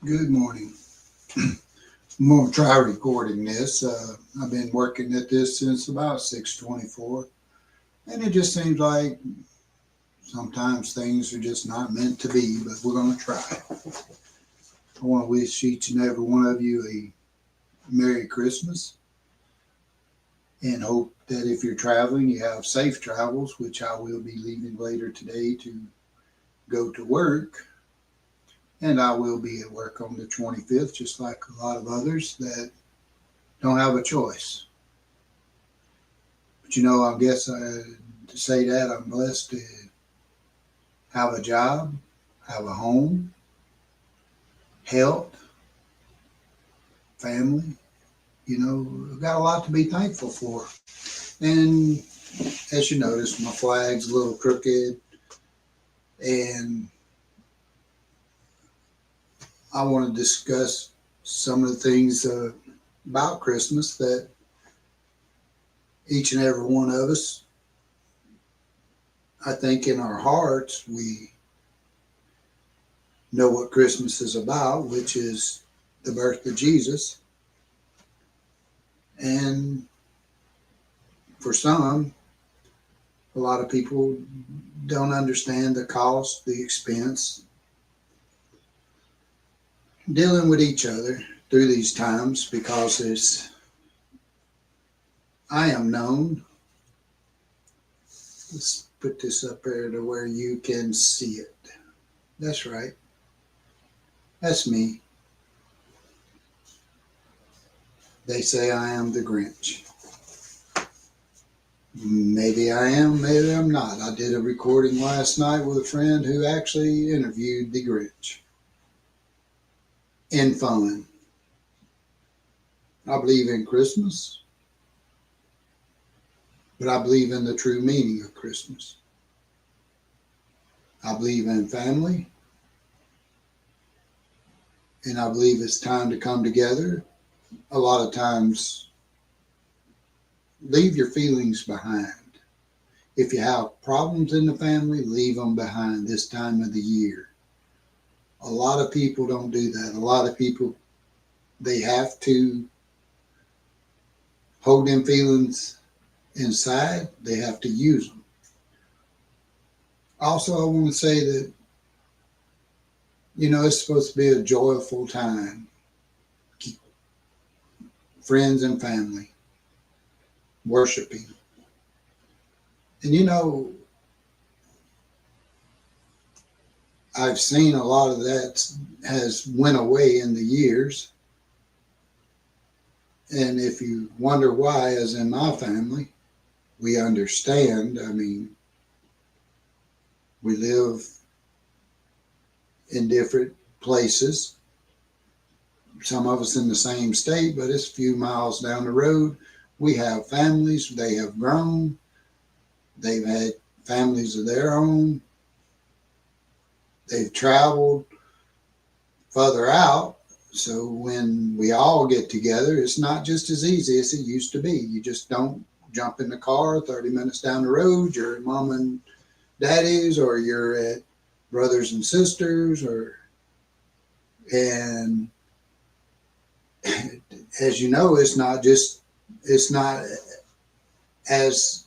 Good morning. I'm gonna try recording this. I've been working at this since about 6:24, and it just seems like sometimes things are just not meant to be. But we're gonna try. I want to wish each and every one of you a Merry Christmas, and hope that if you're traveling, you have safe travels. Which I will be leaving later today to go to work, and I will be at work on the 25th, just like a lot of others that don't have a choice. But I guess to say that I'm blessed to have a job, have a home, health, family. I've got a lot to be thankful for. And as you notice, my flag's a little crooked, and I want to discuss some of the things about Christmas that each and every one of us, I think in our hearts, we know what Christmas is about, which is the birth of Jesus. And for some, a lot of people don't understand the cost, the expense, dealing with each other through these times because I am known. Let's put this up there to where you can see it. That's right. That's me. They say I am the Grinch. Maybe I am, maybe I'm not. I did a recording last night with a friend who actually interviewed the Grinch in fun. I believe in Christmas, but I believe in the true meaning of Christmas. I believe in family, and I believe it's time to come together. A lot of times, leave your feelings behind. If you have problems in the family, leave them behind this time of the year. A lot of people don't do that. A lot of people, they have to hold them feelings inside. They have to use them. Also, I want to say that, it's supposed to be a joyful time. Friends and family, worshiping. And I've seen a lot of that has went away in the years. And if you wonder why, as in my family, we understand. I mean, we live in different places. Some of us in the same state, but it's a few miles down the road. We have families. They have grown. They've had families of their own. They've traveled further out. So when we all get together, it's not just as easy as it used to be. You just don't jump in the car 30 minutes down the road. You're at mom and daddy's, or you're at brothers and sisters, and as you know, it's not as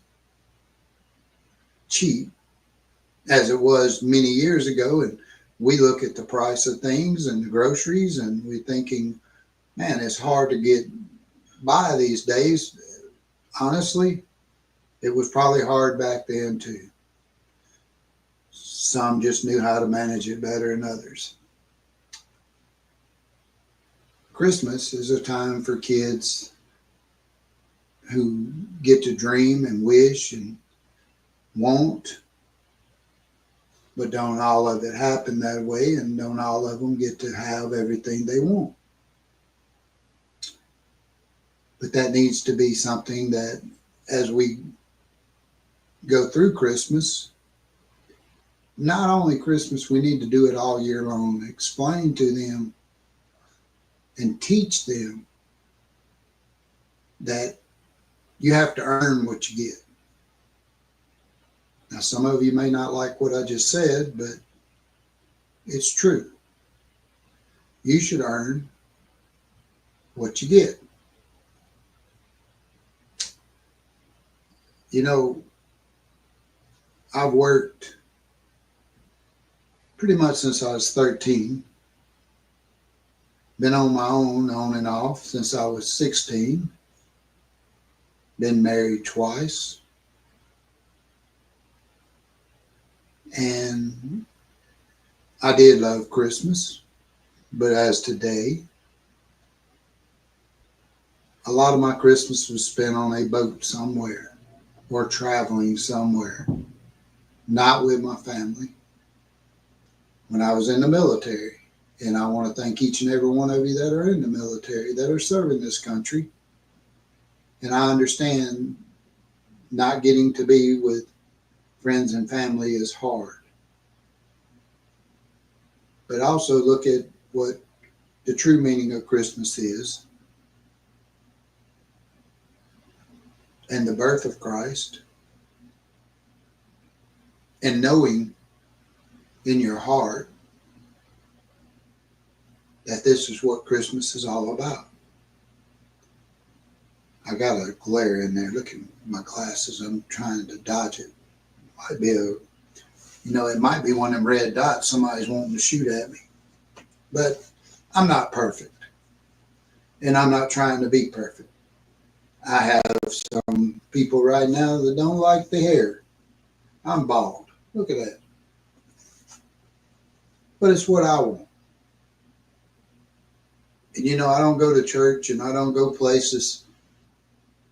cheap as it was many years ago. And we look at the price of things and the groceries, and we're thinking, man, it's hard to get by these days. Honestly, it was probably hard back then too. Some just knew how to manage it better than others. Christmas is a time for kids who get to dream and wish and want, but don't all of it happen that way, and don't all of them get to have everything they want. But that needs to be something that, as we go through Christmas, not only Christmas, we need to do it all year long. Explain to them and teach them that you have to earn what you get. Now, some of you may not like what I just said, but it's true. You should earn what you get. You know, I've worked pretty much since I was 13, been on my own, on and off since I was 16, been married twice, and I did love Christmas. But as today, a lot of my Christmas was spent on a boat somewhere or traveling somewhere, not with my family. When I was in the military, and I want to thank each and every one of you that are in the military, that are serving this country. And I understand not getting to be with friends and family is hard. But also look at what the true meaning of Christmas is, and the birth of Christ, and knowing in your heart that this is what Christmas is all about. I got a glare in there. Look at my glasses. I'm trying to dodge it. Might be it might be one of them red dots somebody's wanting to shoot at me. But I'm not perfect. And I'm not trying to be perfect. I have some people right now that don't like the hair. I'm bald. Look at that. But it's what I want. And I don't go to church and I don't go places.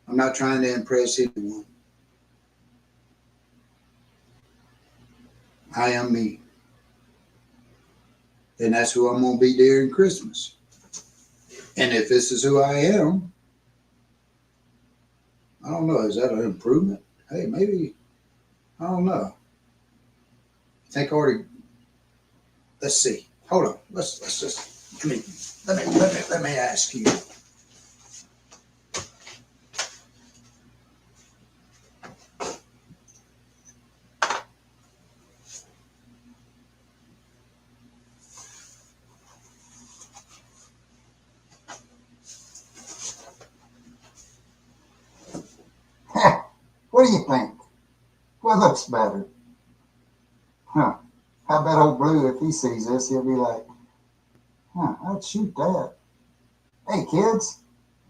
I'm not trying to impress anyone. I am me. And that's who I'm going to be during Christmas. And if this is who I am, I don't know. Is that an improvement? Hey, maybe. I don't know. I think already. Let's see. Hold on. Let's just. Let me ask you. What do you think? What looks better? Huh. How about old Blue, if he sees this, he'll be like, I'd shoot that. Hey, kids,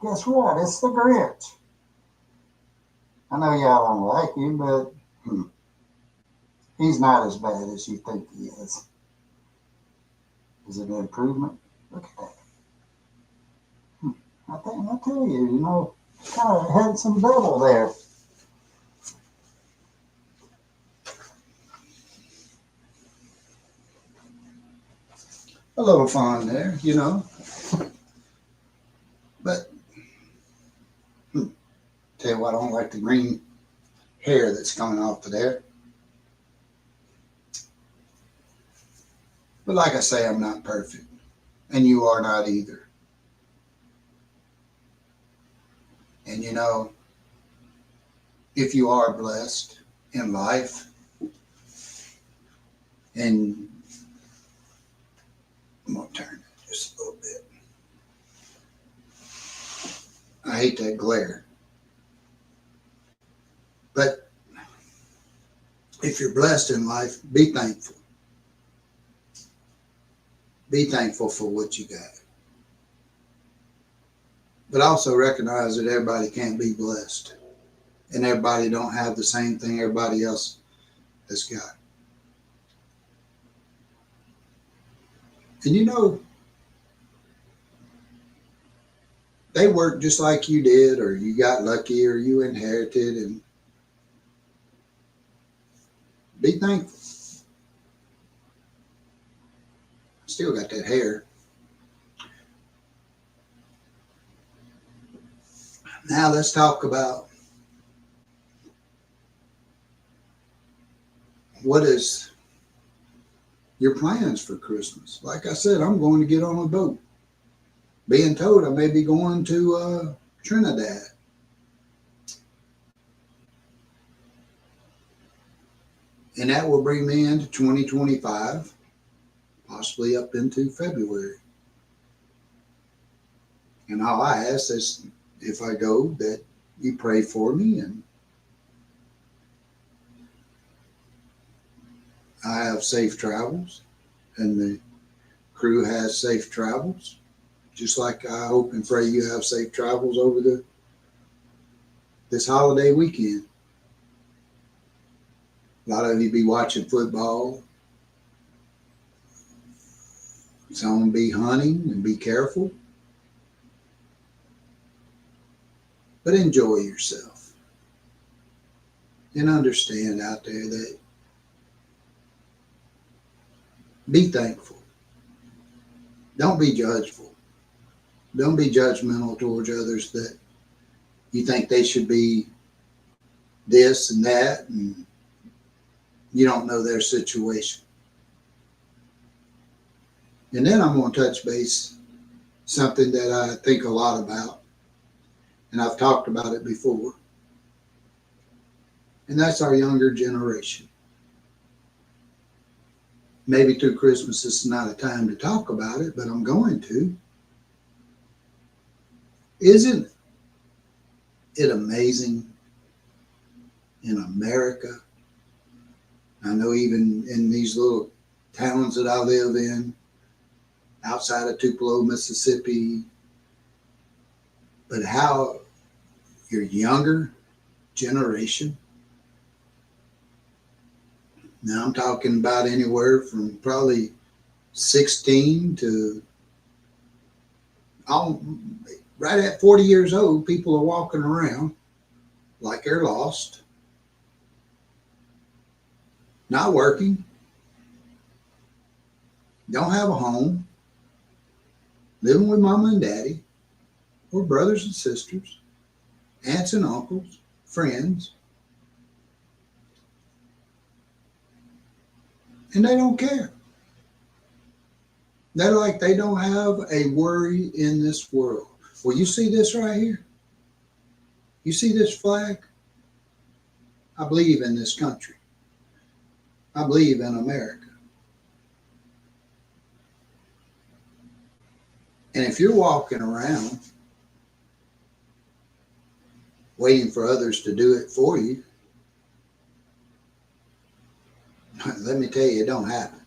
guess what? It's the Grinch. I know y'all don't like him, but he's not as bad as you think he is. Is it an improvement? Look at that. I tell you, kind of had some devil there. A little fun there, But tell you what, I don't like the green hair that's coming off of there. But like I say, I'm not perfect. And you are not either. And if you are blessed in life, and I'm going to turn it just a little bit. I hate that glare. But if you're blessed in life, be thankful. Be thankful for what you got. But also recognize that everybody can't be blessed. And everybody don't have the same thing everybody else has got. And they work just like you did, or you got lucky, or you inherited, and be thankful. Still got that hair. Now let's talk about what is your plans for Christmas. Like I said, I'm going to get on a boat. Being told I may be going to Trinidad. And that will bring me into 2025, possibly up into February. And all I ask is if I go that you pray for me, and I have safe travels and the crew has safe travels. Just like I hope and pray you have safe travels over this holiday weekend. A lot of you be watching football. Some be hunting and be careful. But enjoy yourself. And understand out there that be thankful. Don't be judgeful. Don't be judgmental towards others that you think they should be this and that, and you don't know their situation. And then I'm going to touch base something that I think a lot about, and I've talked about it before, and that's our younger generation. Maybe through Christmas it's not a time to talk about it, but I'm going to. Isn't it amazing in America? I know even in these little towns that I live in, outside of Tupelo, Mississippi, but how your younger generation, now I'm talking about anywhere from probably 16 to right at 40 years old, people are walking around like they're lost, not working, don't have a home, living with mama and daddy, or brothers and sisters, aunts and uncles, friends, and they don't care. They're like they don't have a worry in this world. Well, you see this right here? You see this flag? I believe in this country. I believe in America. And if you're walking around waiting for others to do it for you, let me tell you, it don't happen.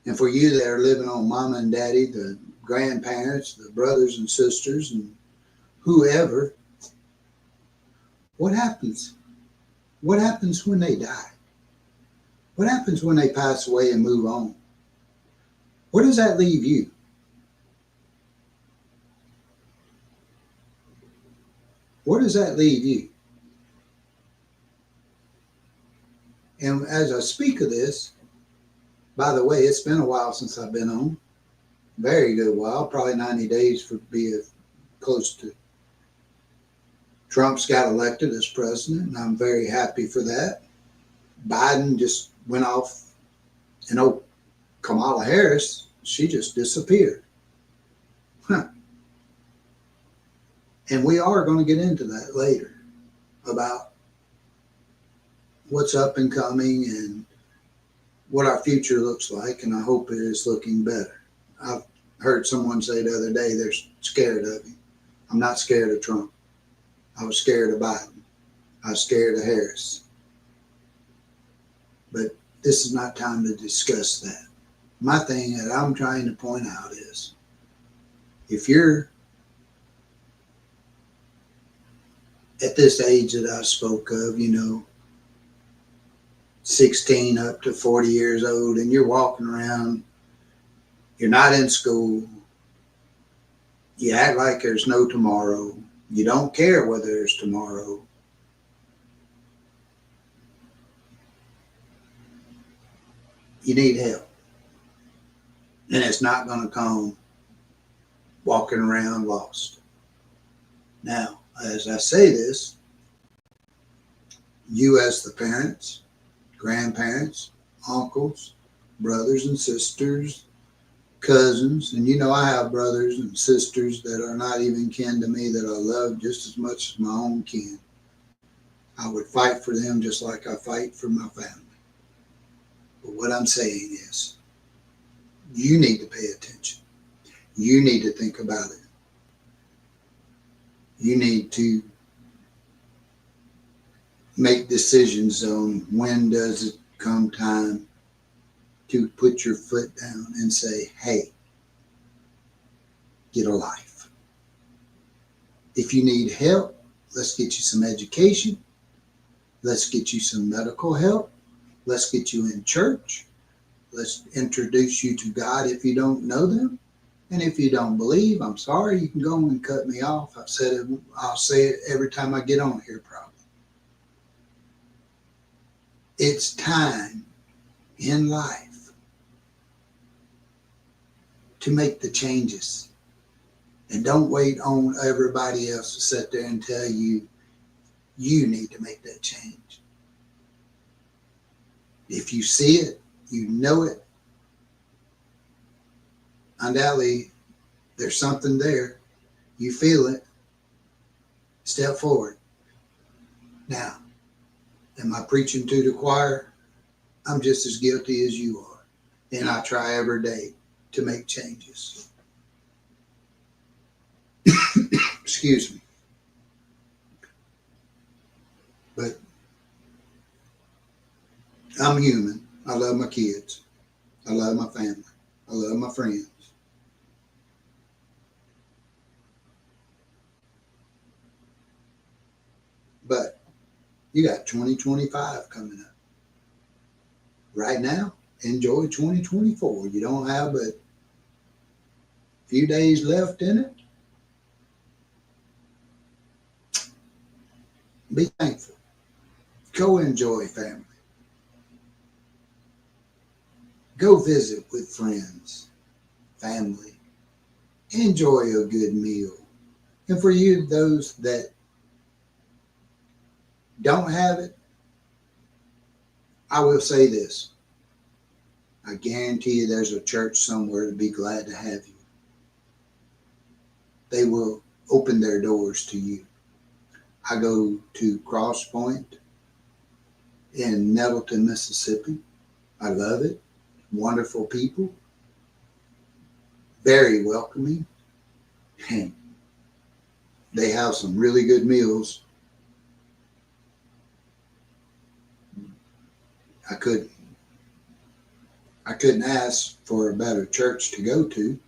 And for you that are living on mama and daddy, the grandparents, the brothers and sisters, and whoever, what happens? What happens when they die? What happens when they pass away and move on? Where does that leave you? Where does that leave you? And as I speak of this, by the way, it's been a while since I've been on. Very good while, probably 90 days for being close to. Trump's got elected as president, and I'm very happy for that. Biden just went off, and Kamala Harris, she just disappeared. And we are going to get into that later about what's up and coming and what our future looks like, and I hope it is looking better. I've heard someone say the other day they're scared of him. I'm not scared of Trump. I was scared of Biden. I was scared of Harris. But this is not time to discuss that. My thing that I'm trying to point out is, if you're at this age that I spoke of, 16 up to 40 years old, and you're walking around, you're not in school, you act like there's no tomorrow, you don't care whether there's tomorrow, you need help. And it's not going to come walking around lost. Now, as I say this, you as the parents, grandparents, uncles, brothers and sisters, cousins, and I have brothers and sisters that are not even kin to me that I love just as much as my own kin. I would fight for them just like I fight for my family. But what I'm saying is, you need to pay attention. You need to think about it. You need to make decisions on when does it come time to put your foot down and say, hey, get a life. If you need help, let's get you some education. Let's get you some medical help. Let's get you in church. Let's introduce you to God if you don't know them. And if you don't believe, I'm sorry, you can go and cut me off. I've said it, I'll say it every time I get on here probably. It's time in life to make the changes. And don't wait on everybody else to sit there and tell you, you need to make that change. If you see it, you know it, undoubtedly there's something there. You feel it. Step forward. Now, am I preaching to the choir? I'm just as guilty as you are. And I try every day to make changes. Excuse me. But I'm human. I love my kids. I love my family. I love my friends. But you got 2025 coming up. Right now, enjoy 2024. You don't have but a few days left in it. Be thankful. Go enjoy family. Go visit with friends, family. Enjoy a good meal. And for you, those that don't have it, I will say this. I guarantee you there's a church somewhere to be glad to have you. They will open their doors to you. I go to Cross Point in Nettleton, Mississippi. I love it. Wonderful people. Very welcoming. And they have some really good meals. I couldn't ask for a better church to go to.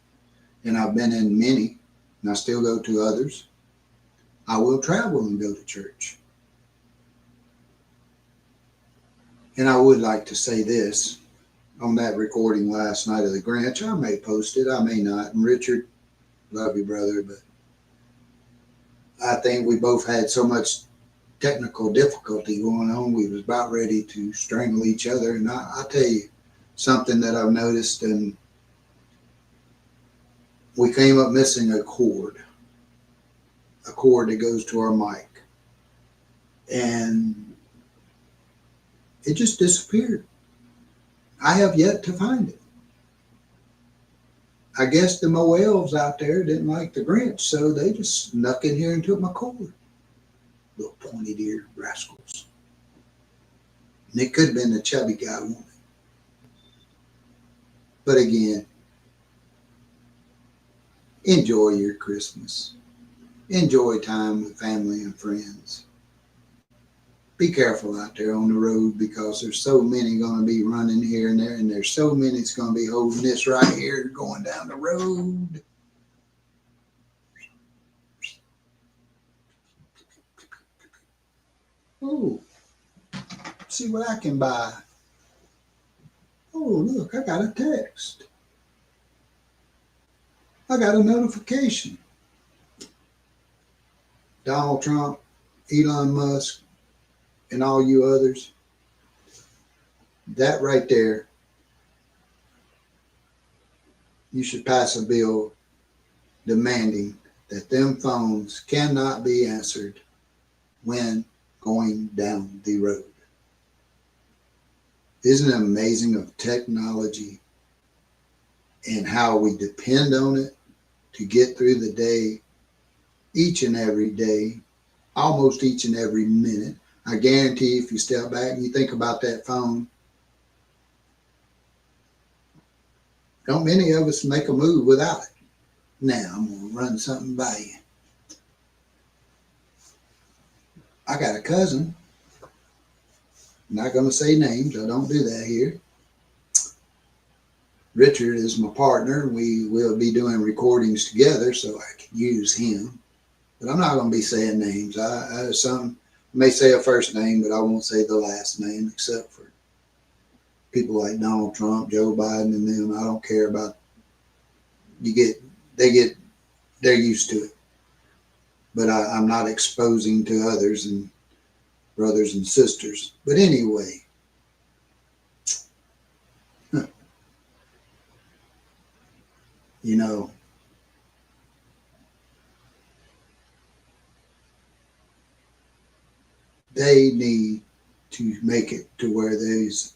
And I've been in many, and I still go to others. I will travel and go to church. And I would like to say this on that recording last night of the Grinch. I may post it, I may not. And Richard, love you, brother, but I think we both had so much technical difficulty going on. We was about ready to strangle each other. And I'll tell you something that I've noticed, and we came up missing a cord that goes to our mic. And it just disappeared. I have yet to find it. I guess the Mo elves out there didn't like the Grinch, so they just snuck in here and took my cord. Little pointy-eared rascals. And it could have been the chubby guy, won't it? But again, enjoy your Christmas. Enjoy time with family and friends. Be careful out there on the road, because there's so many going to be running here and there, and there's so many that's going to be holding this right here going down the road. Oh, see what I can buy. Oh, look, I got a text. I got a notification. Donald Trump, Elon Musk, and all you others. That right there, you should pass a bill demanding that them phones cannot be answered when going down the road. Isn't it amazing of technology and how we depend on it to get through the day, each and every day, almost each and every minute? I guarantee if you step back and you think about that phone, don't many of us make a move without it. Now I'm going to run something by you. I got a cousin, I'm not going to say names, I don't do that here. Richard is my partner. We will be doing recordings together, so I can use him. But I'm not going to be saying names. I may say a first name, but I won't say the last name, except for people like Donald Trump, Joe Biden, and them. I don't care about. They're used to it. But I'm not exposing to others and brothers and sisters. But anyway, you know, they need to make it to where these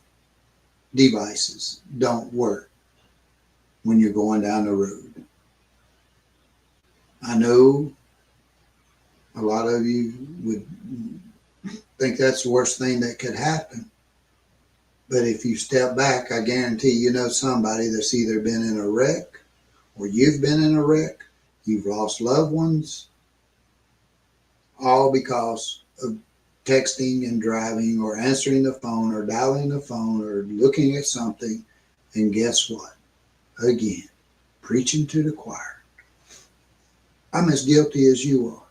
devices don't work when you're going down the road. I know a lot of you would think that's the worst thing that could happen. But if you step back, I guarantee you know somebody that's either been in a wreck or you've been in a wreck, you've lost loved ones, all because of texting and driving or answering the phone or dialing the phone or looking at something. And guess what? Again, preaching to the choir. I'm as guilty as you are.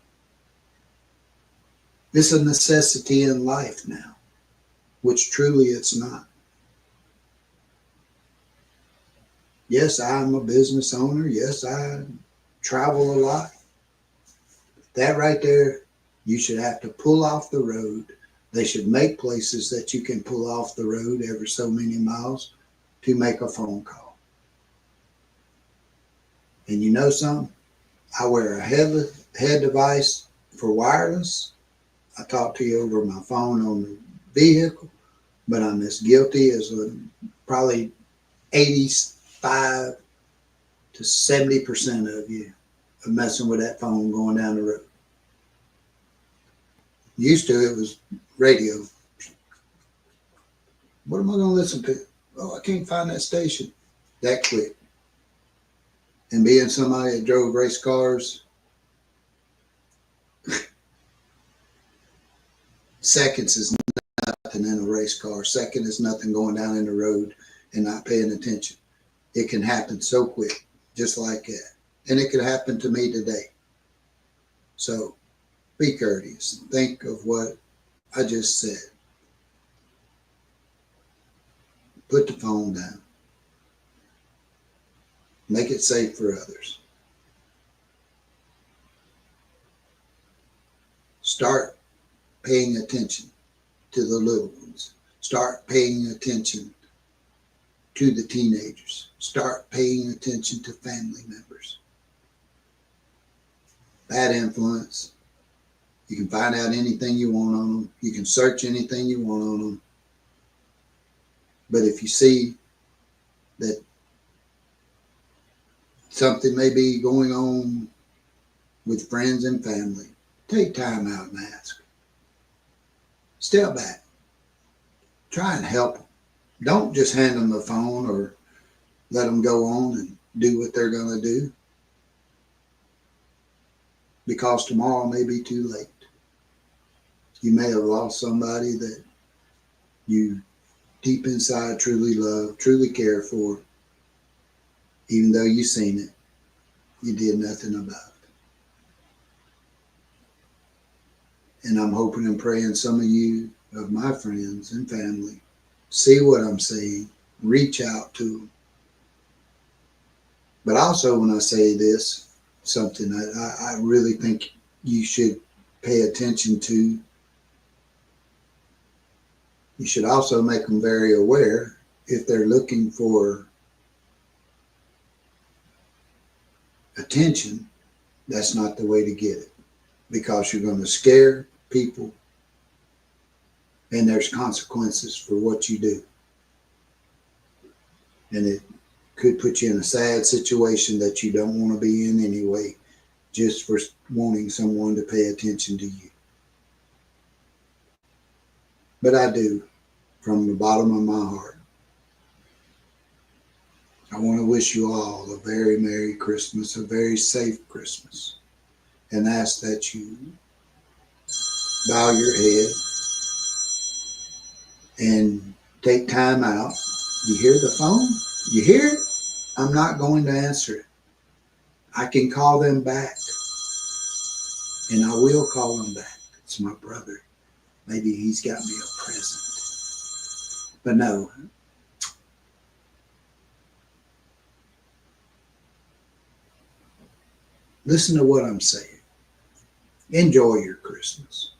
It's a necessity in life now, which truly it's not. Yes, I'm a business owner. Yes, I travel a lot. That right there, you should have to pull off the road. They should make places that you can pull off the road every so many miles to make a phone call. And you know something? I wear a head device for wireless. I talk to you over my phone on the vehicle, but I'm as guilty as probably 85 to 70% of you of messing with that phone going down the road. Used to, it was radio. What am I going to listen to? Oh, I can't find that station. That quick. And being somebody that drove race cars, seconds is nothing in a race car. Second is nothing going down in the road and not paying attention. It can happen so quick, just like that. And it could happen to me today. So be courteous. Think of what I just said. Put the phone down. Make it safe for others. Start paying attention to the little ones. Start paying attention to the teenagers. Start paying attention to family members. Bad influence. You can find out anything you want on them. You can search anything you want on them. But if you see that something may be going on with friends and family, take time out and ask. Step back. Try and help them. Don't just hand them the phone or let them go on and do what they're going to do, because tomorrow may be too late. You may have lost somebody that you deep inside truly love, truly care for. Even though you seen it, you did nothing about it. And I'm hoping and praying some of you, of my friends and family, see what I'm saying, reach out to them. But also when I say this, something that I really think you should pay attention to, you should also make them very aware if they're looking for attention, that's not the way to get it, because you're going to scare people and there's consequences for what you do. And it could put you in a sad situation that you don't want to be in anyway, just for wanting someone to pay attention to you. But I do, from the bottom of my heart. I want to wish you all a very Merry Christmas, a very safe Christmas, and ask that you bow your head and take time out. You hear the phone? You hear it? I'm not going to answer it. I can call them back, and I will call them back. It's my brother. Maybe he's got me a present. But no. Listen to what I'm saying. Enjoy your Christmas.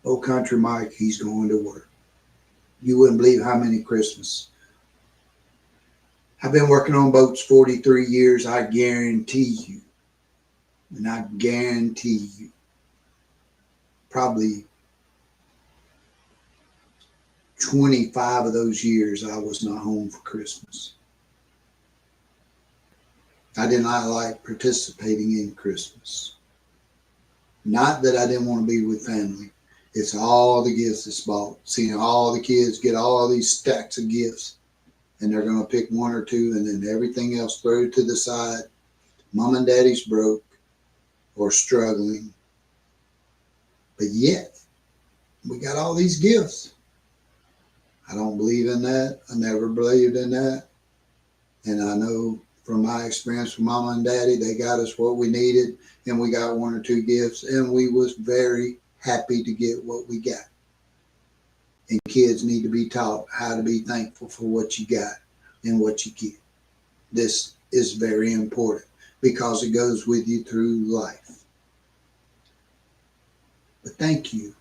Old Country Mike, he's going to work. You wouldn't believe how many Christmas. I've been working on boats 43 years. I guarantee you, and I guarantee you, probably 25 of those years I was not home for Christmas. I did not like participating in Christmas. Not that I didn't want to be with family. It's all the gifts that's bought. Seeing all the kids get all these stacks of gifts, and they're going to pick one or two, and then everything else throw to the side. Mom and daddy's broke or struggling. But yet, we got all these gifts. I don't believe in that. I never believed in that. And I know from my experience with Mama and Daddy, they got us what we needed, and we got one or two gifts, and we was very happy to get what we got. And kids need to be taught how to be thankful for what you got and what you get. This is very important because it goes with you through life. But thank you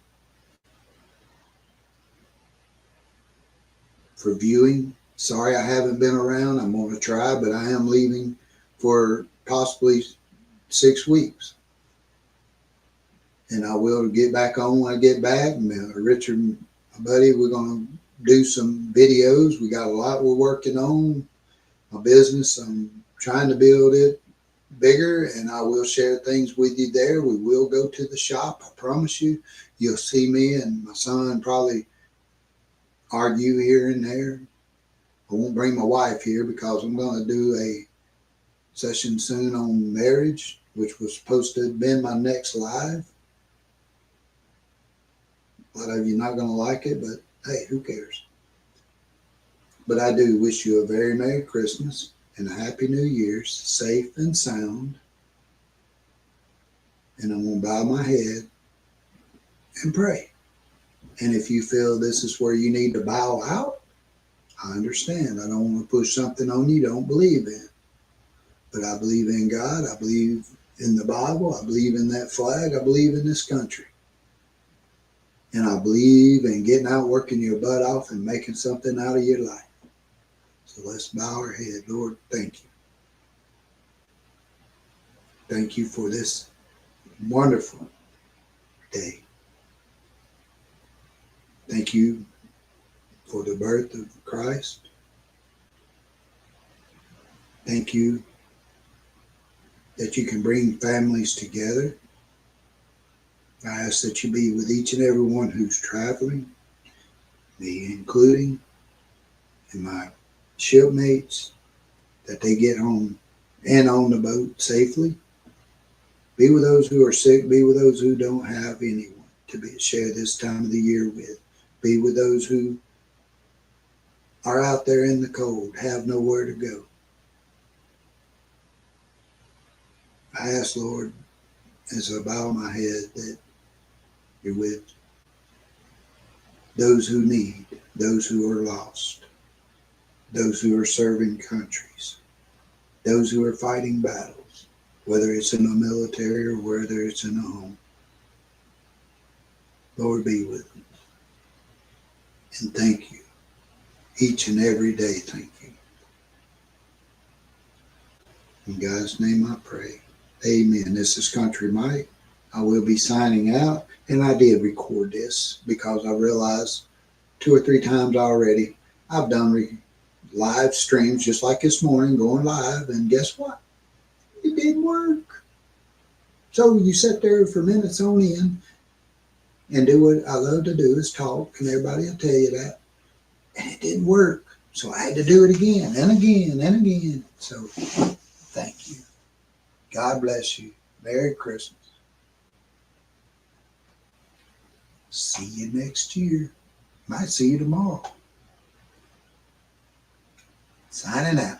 for viewing. Sorry I haven't been around. I'm going to try, but I am leaving for possibly 6 weeks. And I will get back on when I get back. Richard, my buddy, we're going to do some videos. We got a lot we're working on. My business, I'm trying to build it bigger, and I will share things with you there. We will go to the shop. I promise you. You'll see me and my son probably argue here and there. I won't bring my wife here because I'm going to do a session soon on marriage, which was supposed to have been my next live. A lot of you not going to like it, but hey, who cares? But I do wish you a very Merry Christmas and a Happy New Year's, safe and sound. And I'm going to bow my head and pray. And if you feel this is where you need to bow out, I understand. I don't want to push something on you don't believe in. But I believe in God. I believe in the Bible. I believe in that flag. I believe in this country. And I believe in getting out, working your butt off, and making something out of your life. So let's bow our head. Lord, thank you. Thank you for this wonderful day. Thank you for the birth of Christ. Thank you that you can bring families together. I ask that you be with each and every one who's traveling, me including, and my shipmates, that they get home and on the boat safely. Be with those who are sick. Be with those who don't have anyone to share this time of the year with. Be with those who are out there in the cold, have nowhere to go. I ask, Lord, as I bow my head, that you're with those who need, those who are lost, those who are serving countries, those who are fighting battles, whether it's in the military or whether it's in a home. Lord, be with them. And thank you. Each and every day, thank you. In God's name I pray. Amen. This is Country Mike. I will be signing out. And I did record this because I realized 2 or 3 times already I've done live streams just like this morning, going live. And guess what? It didn't work. So you sit there for minutes on end and do what I love to do, is talk. And everybody will tell you that. And it didn't work. So I had to do it again and again and again. So thank you. God bless you. Merry Christmas. See you next year. Might see you tomorrow. Signing out.